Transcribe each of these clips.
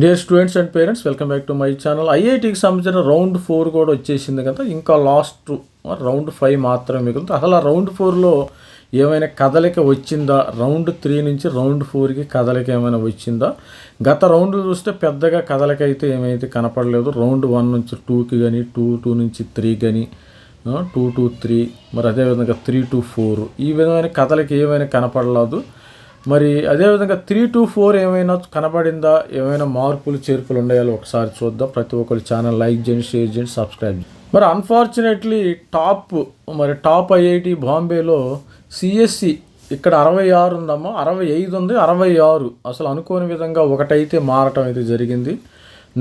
Dear students and parents, welcome back to my channel. ఐఐటికి సంబంధించిన round 4 కూడా వచ్చేసింది కదా. ఇంకా లాస్ట్ రౌండ్ 5 మాత్రమే మిగులుతుంది. అసలు ఆ రౌండ్ 4లో ఏమైనా కదలిక వచ్చిందా? రౌండ్ 3 నుంచి రౌండ్ 4కి కదలిక ఏమైనా వచ్చిందా? గత రౌండ్లు చూస్తే పెద్దగా కదలిక అయితే ఏమైతే కనపడలేదు. రౌండ్ 1 నుంచి 2కి కానీ, 2 నుంచి 3 కానీ, 2 to 3, మరి అదేవిధంగా 3 to 4 ఈ విధమైన కదలిక ఏమైనా కనపడలేదు. మరి అదేవిధంగా 3 to 4 ఏమైనా కనపడిందా? ఏమైనా మార్పులు చేర్పులు ఉన్నాయో ఒకసారి చూద్దాం. ప్రతి ఒక్కరి ఛానల్ లైక్ చేయండి, షేర్ చేయండి, సబ్స్క్రైబ్ చేయండి. మరి అన్ఫార్చునేట్లీ టాప్ ఐఐటి బాంబేలో సిఎస్సి ఇక్కడ 66 ఉందమ్మా, 65 ఉంది, 66 అసలు అనుకోని విధంగా ఒకటైతే మారటం అయితే జరిగింది.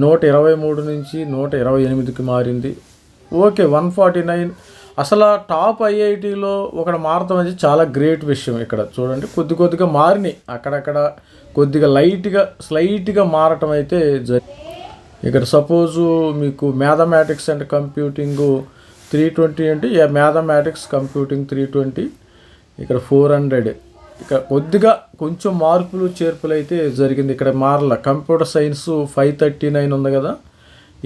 123 నుంచి 128కి మారింది. ఓకే, 149. అసలు టాప్ ఐఐటీలో ఒకటి మారటం అనేది చాలా గ్రేట్ విషయం. ఇక్కడ చూడండి, కొద్దిగా మారినాయి, అక్కడక్కడ కొద్దిగా స్లైట్గా మారటం అయితే ఇక్కడ సపోజు మీకు మ్యాథమెటిక్స్ అండ్ కంప్యూటింగ్ 320 అంటే మ్యాథమెటిక్స్ కంప్యూటింగ్ 320, ఇక్కడ 400. ఇక్కడ కొంచెం మార్పులు చేర్పులు అయితే జరిగింది. ఇక్కడ మారల. కంప్యూటర్ సైన్స్ 539 ఉంది కదా,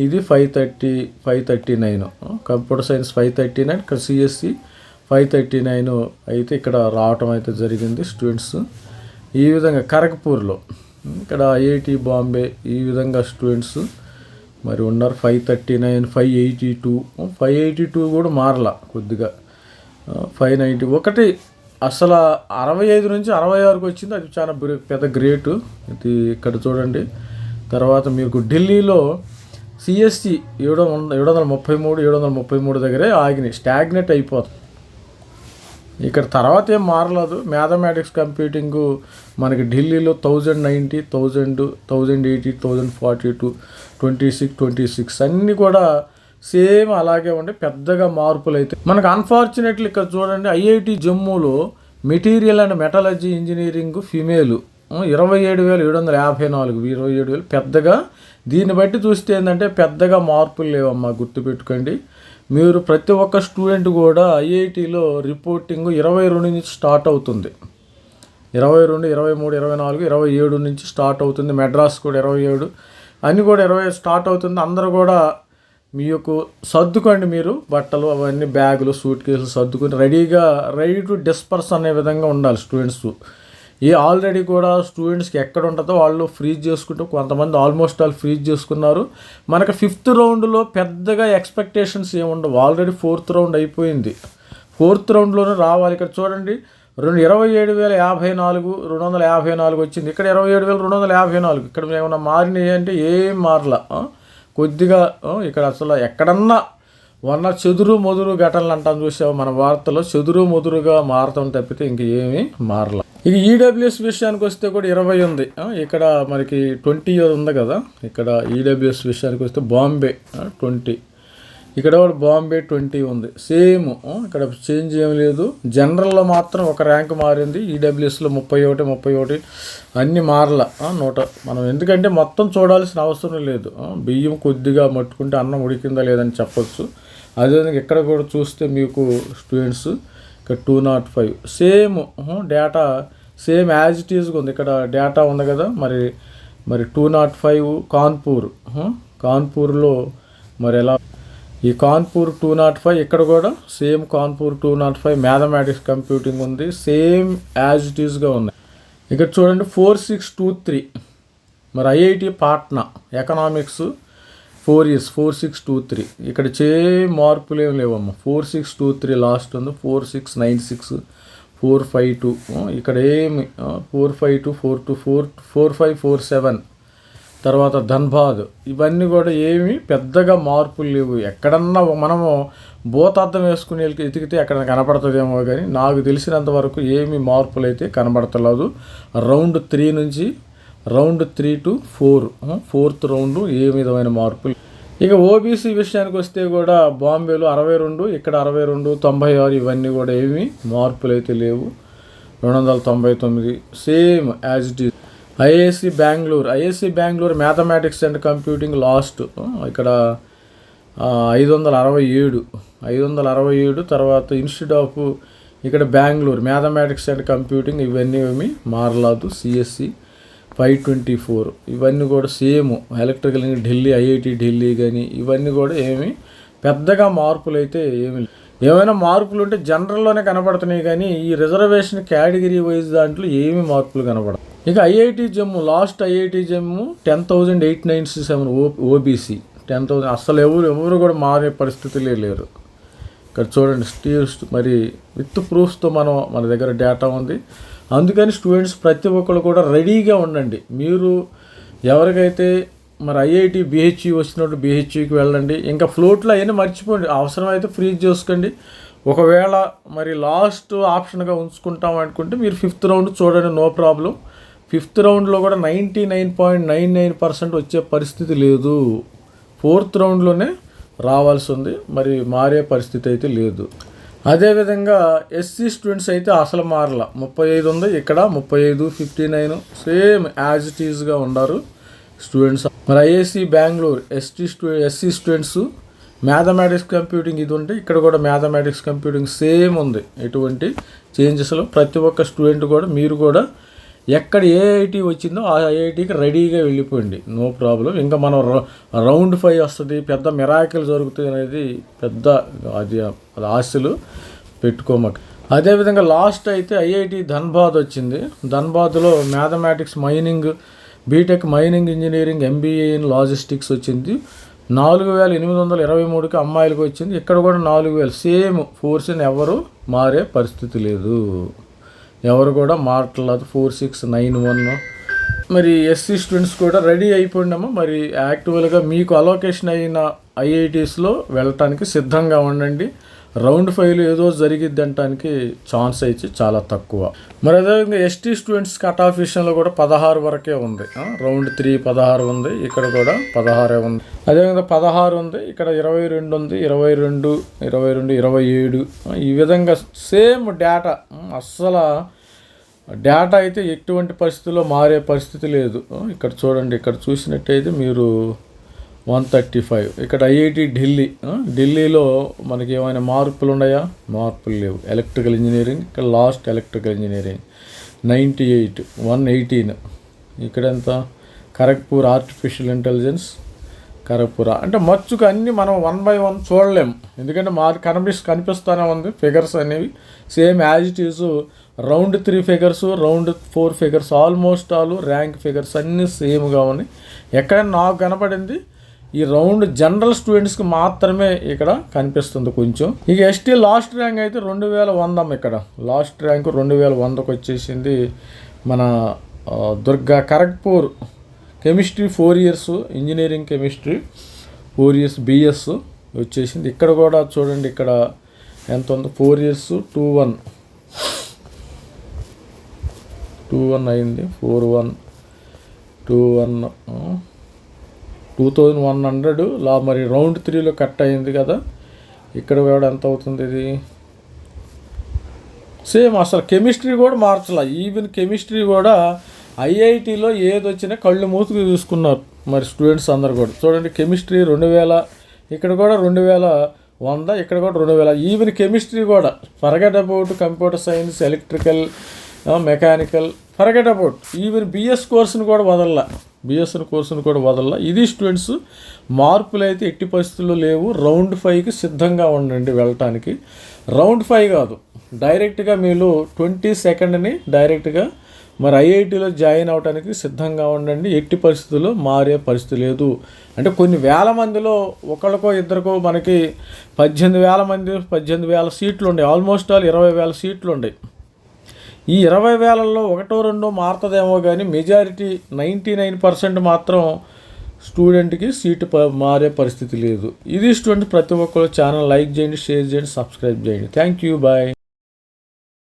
ఇది 539. కంప్యూటర్ సైన్స్ 539, ఇక్కడ సిఎస్సి 539 అయితే ఇక్కడ రావటం అయితే జరిగింది స్టూడెంట్స్. ఈ విధంగా ఖరగ్పూర్లో, ఇక్కడ ఐఐటి బాంబే ఈ విధంగా స్టూడెంట్స్ మరి ఉన్నారు. 539, 582 కూడా మారల. కొద్దిగా 591 అసలు 65 నుంచి 66కి వచ్చింది. అది చాలా పెద్ద గ్రేటు. ఇది ఇక్కడ చూడండి. తర్వాత మీకు ఢిల్లీలో సిఎస్సి 733 దగ్గరే ఆగినాయి, స్టాగ్నెట్ అయిపోతుంది. ఇక్కడ తర్వాత ఏం మారలేదు. మ్యాథమెటిక్స్ కంప్యూటింగ్ మనకి ఢిల్లీలో 1090, 1000, 1080, 1042, 26 అన్నీ కూడా సేమ్ అలాగే ఉండి పెద్దగా మార్పులు అయితే మనకు అన్ఫార్చునేట్లీ ఇక్కడ చూడండి. ఐఐటి జమ్మూలో material and metallurgy engineering female 27,754, 27,000 పెద్దగా. దీన్ని బట్టి చూస్తే ఏంటంటే పెద్దగా మార్పులు లేవమ్మా, గుర్తుపెట్టుకోండి. మీరు ప్రతి ఒక్క స్టూడెంట్ కూడా ఐఐటిలో రిపోర్టింగ్ 22 నుంచి స్టార్ట్ అవుతుంది. 22, 23, 24, 27 నుంచి స్టార్ట్ అవుతుంది. మెడ్రాస్ కూడా 27, అన్నీ కూడా 20 స్టార్ట్ అవుతుంది. అందరూ కూడా మీకు సర్దుకోండి, మీరు బట్టలు అవన్నీ బ్యాగులు సూట్ కేసులు సర్దుకొని రెడీ టు డిస్పర్స్ అనే విధంగా ఉండాలి స్టూడెంట్స్. ఆల్రెడీ కూడా స్టూడెంట్స్కి ఎక్కడ ఉంటుందో వాళ్ళు ఫ్రీజ్ చేసుకుంటూ, కొంతమంది ఆల్మోస్ట్ ఆల్ ఫ్రీజ్ చేసుకున్నారు. మనకు 5th రౌండ్లో పెద్దగా ఎక్స్పెక్టేషన్స్ ఏముండవు. ఆల్రెడీ 4th రౌండ్ అయిపోయింది. 4th రౌండ్లోనే రావాలి. ఇక్కడ చూడండి, 27,054, 254 వచ్చింది. ఇక్కడ 27,254. ఇక్కడ ఏమన్నా మారినాయి అంటే ఏం మారలా. కొద్దిగా ఇక్కడ అసలు ఎక్కడన్నా చెదురు మొదురు ఘటనలు అంటాం, చూసావు మన వార్తలో. చెదురు మొదురుగా మారటం తప్పితే ఇంక ఏమీ మారలా. ఇక ఈడబ్ల్యూఎస్ విషయానికి వస్తే కూడా 20 ఉంది. ఇక్కడ మనకి 20 ఉంది కదా. ఇక్కడ ఈడబ్ల్యూఎస్ విషయానికి వస్తే బాంబే 20, ఇక్కడ కూడా బాంబే 20 ఉంది. సేమ్, ఇక్కడ చేంజ్ ఏం లేదు. జనరల్లో మాత్రం ఒక ర్యాంక్ మారింది. ఈడబ్ల్యూఎస్లో 31 అన్నీ మారల. మనం ఎందుకంటే మొత్తం చూడాల్సిన అవసరం లేదు. బియ్యం కొద్దిగా మట్టుకుంటే అన్నం ఉడికిందా లేదని చెప్పొచ్చు. అదేవిధంగా ఇక్కడ కూడా చూస్తే మీకు స్టూడెంట్స్ ఇక్కడ 205 same data same as it ఈజ్గా ఉంది. ఇక్కడ డేటా ఉంది కదా. మరి 205 కాన్పూర్లో మరి ఎలా, ఈ కాన్పూర్ 205, ఇక్కడ కూడా సేమ్ కాన్పూర్ 205 మ్యాథమెటిక్స్ కంప్యూటింగ్ ఉంది. సేమ్ యాజ్ ఇట్ ఈజ్గా ఉన్నాయి. ఇక్కడ చూడండి 4623 మరి ఐఐటి పాట్నా ఎకనామిక్స్ 4 years 4623. ఇక్కడ మార్పులు ఏం లేవమ్మా. 4623 లాస్ట్ ఉంది. 4696, 452 ఇక్కడ ఏమి 452, 424, 4547 తర్వాత ధన్బాద్. ఇవన్నీ కూడా ఏమి పెద్దగా మార్పులు లేవు. ఎక్కడన్నా మనము భూతార్థం వేసుకుని ఎతికితే ఎక్కడ కనపడుతుందేమో, కానీ నాకు తెలిసినంత వరకు ఏమి మార్పులు అయితే కనబడతలేదు. రౌండ్ 3 నుంచి రౌండ్ 3 to 4, 4th రౌండ్ ఏ విధమైన మార్పులు. ఇక ఓబీసీ విషయానికి వస్తే కూడా బాంబేలో 62, ఇక్కడ 62, 96 ఇవన్నీ కూడా ఏమి మార్పులు అయితే లేవు. 299 same as it is. IISc Bengaluru mathematics and computing last, ఇక్కడ 567. తర్వాత ఇన్స్టిట్యూట్ ఆఫ్ ఇక్కడ బెంగళూరు మ్యాథమెటిక్స్ అండ్ కంప్యూటింగ్ ఇవన్నీ ఏమి మారలేదు. సిఎస్సి 524 ఇవన్నీ కూడా same electrical Delhi IIT Delhi కానీ ఇవన్నీ కూడా ఏమి పెద్దగా మార్పులు అయితే ఏమైనా మార్పులు ఉంటే జనరల్లోనే కనపడుతున్నాయి కానీ ఈ రిజర్వేషన్ కేటగిరీ వైజ్ దాంట్లో ఏమీ మార్పులు కనపడవు. ఇక IIT Jammu last IIT Jammu 10,897 OBC 10,000 అసలు ఎవరు కూడా మారే పరిస్థితులే లేరు. ఇక్కడ చూడండి మరి విత్ ప్రూఫ్స్తో మన దగ్గర డేటా ఉంది. అందుకని స్టూడెంట్స్ ప్రతి ఒక్కరు కూడా రెడీగా ఉండండి. మీరు ఎవరికైతే మరి ఐఐటి బిహెచ్యూ వచ్చినట్టు బిహెచ్యూకి వెళ్ళండి. ఇంకా ఫ్లోట్లో అయినా మర్చిపోండి, అవసరమైతే ఫ్రీజ్ చేసుకోండి. ఒకవేళ మరి లాస్ట్ ఆప్షన్గా ఉంచుకుంటాం అనుకుంటే మీరు 5th రౌండ్ చూడండి, నో ప్రాబ్లం. 5th రౌండ్లో కూడా 99.99% వచ్చే పరిస్థితి లేదు. 4th రౌండ్లోనే రావాల్సి ఉంది, మరి మారే పరిస్థితి అయితే లేదు. అదేవిధంగా ఎస్సీ స్టూడెంట్స్ అయితే అసలు మారల, 35 ఉంది, ఇక్కడ 35, 59 సేమ్ యాజ్ ఇట్ ఈజ్గా ఉన్నారు స్టూడెంట్స్. మరి IIC Bengaluru SC students mathematics computing ఇది ఉంటే ఇక్కడ కూడా మ్యాథమెటిక్స్ కంప్యూటింగ్ సేమ్ ఉంది. ఎటువంటి చేంజెస్లో ప్రతి ఒక్క స్టూడెంట్ కూడా మీరు కూడా ఎక్కడ ఏ ఐఐటి వచ్చిందో ఆ ఐఐటికి రెడీగా వెళ్ళిపోయింది, నో ప్రాబ్లం. ఇంకా మనం రౌండ్ 5 వస్తుంది, పెద్ద మిరాకిల్ జరుగుతుంది అనేది పెద్ద అది ఆశలు పెట్టుకోమాక. అదేవిధంగా లాస్ట్ అయితే ఐఐటి ధన్బాద్ వచ్చింది. ధన్బాద్లో mathematics mining BTech mining engineering MBA in logistics వచ్చింది. 4,823కి అమ్మాయిలకు వచ్చింది. ఇక్కడ కూడా 4,000 సేమ్ ఫోర్స్ని ఎవరు మారే పరిస్థితి లేదు, ఎవరు కూడా మారట్లేదు. 4691 మరి ఎస్సీ స్టూడెంట్స్ కూడా రెడీ అయిపోయినాము. మరి యాక్చువల్గా మీకు అలోకేషన్ అయిన ఐఐటీస్లో వెళ్ళటానికి సిద్ధంగా ఉండండి. రౌండ్ 5లో ఏదో జరిగిద్ది అనటానికి ఛాన్స్ అయితే చాలా తక్కువ. మరి అదేవిధంగా ఎస్టీ స్టూడెంట్స్ కట్ ఆఫ్ విషయంలో కూడా 16 వరకే ఉంది. రౌండ్ 3 16 ఉంది, ఇక్కడ కూడా 16 ఉంది. అదేవిధంగా 16 ఉంది, ఇక్కడ 22 ఉంది, 22, 27 ఈ విధంగా సేమ్ డేటా. అస్సలు డేటా అయితే ఎటువంటి పరిస్థితుల్లో మారే పరిస్థితి లేదు. ఇక్కడ చూడండి, ఇక్కడ చూసినట్టయితే మీరు 135. ఇక్కడ ఐఐటి ఢిల్లీలో మనకి ఏమైనా మార్పులు ఉన్నాయా? మార్పులు లేవు. ఎలక్ట్రికల్ ఇంజనీరింగ్ ఇక్కడ లాస్ట్ ఎలక్ట్రికల్ ఇంజనీరింగ్ 98, 118. ఇక్కడ ఎంత? Kharagpur artificial intelligence Kharagpur. అంటే మచ్చుకు అన్నీ మనం 1 by 1 చూడలేము, ఎందుకంటే కనిపిస్తూనే ఉంది ఫిగర్స్ అనేవి same as it is. Round 3 figures, round 4 figures almost all rank figures అన్నీ సేమ్గా ఉన్నాయి. ఎక్కడ నాకు కనపడింది ఈ రౌండ్ జనరల్ స్టూడెంట్స్కి మాత్రమే ఇక్కడ కనిపిస్తుంది కొంచెం. ఇక ఎస్టీ లాస్ట్ ర్యాంక్ అయితే 2100. ఇక్కడ లాస్ట్ ర్యాంక్ 2100కి వచ్చేసింది మన Durga. Kharagpur chemistry 4 years, engineering chemistry 4 years BS వచ్చేసింది. ఇక్కడ కూడా చూడండి, ఇక్కడ ఎంత ఉందో 4 years 21 అయింది. 2100 మరి రౌండ్ 3లో కట్ అయింది కదా. ఇక్కడ కూడా ఎంత అవుతుంది ఇది? సేమ్. అసలు కెమిస్ట్రీ కూడా మార్చాల. ఈవెన్ కెమిస్ట్రీ కూడా ఐఐటిలో ఏది వచ్చినా కళ్ళు మూసుకు చూసుకున్నారు మరి స్టూడెంట్స్ అందరు కూడా. చూడండి, కెమిస్ట్రీ 2000, ఇక్కడ కూడా 2100, ఇక్కడ కూడా 2000. ఈవెన్ కెమిస్ట్రీ కూడా forget about computer science, electrical, mechanical, forget about. Even BS కోర్సును కూడా వదల్లా. ఇది స్టూడెంట్స్ మార్పులు అయితే ఎట్టి పరిస్థితుల్లో లేవు. రౌండ్ 5కి సిద్ధంగా ఉండండి వెళ్ళటానికి. రౌండ్ 5 కాదు, డైరెక్ట్గా మీరు 22nd డైరెక్ట్గా మరి ఐఐటిలో జాయిన్ అవడానికి సిద్ధంగా ఉండండి. ఎట్టి పరిస్థితుల్లో మారే పరిస్థితి లేదు. అంటే కొన్ని వేల మందిలో ఒకరికో ఇద్దరికో మనకి 18,000 సీట్లు ఉన్నాయి. ఆల్మోస్ట్ ఆల్ 20,000 సీట్లు ఉన్నాయి. ఈ 20,000లో 1-2 మారుతుందేమో కానీ మెజారిటీ 99% మాత్రం స్టూడెంట్కి సీటు మారే పరిస్థితి లేదు. ఇది స్టూడెంట్ ప్రతి ఒక్కరు ఛానల్ లైక్ చేయండి, షేర్ చేయండి, సబ్స్క్రైబ్ చేయండి. Thank you, bye.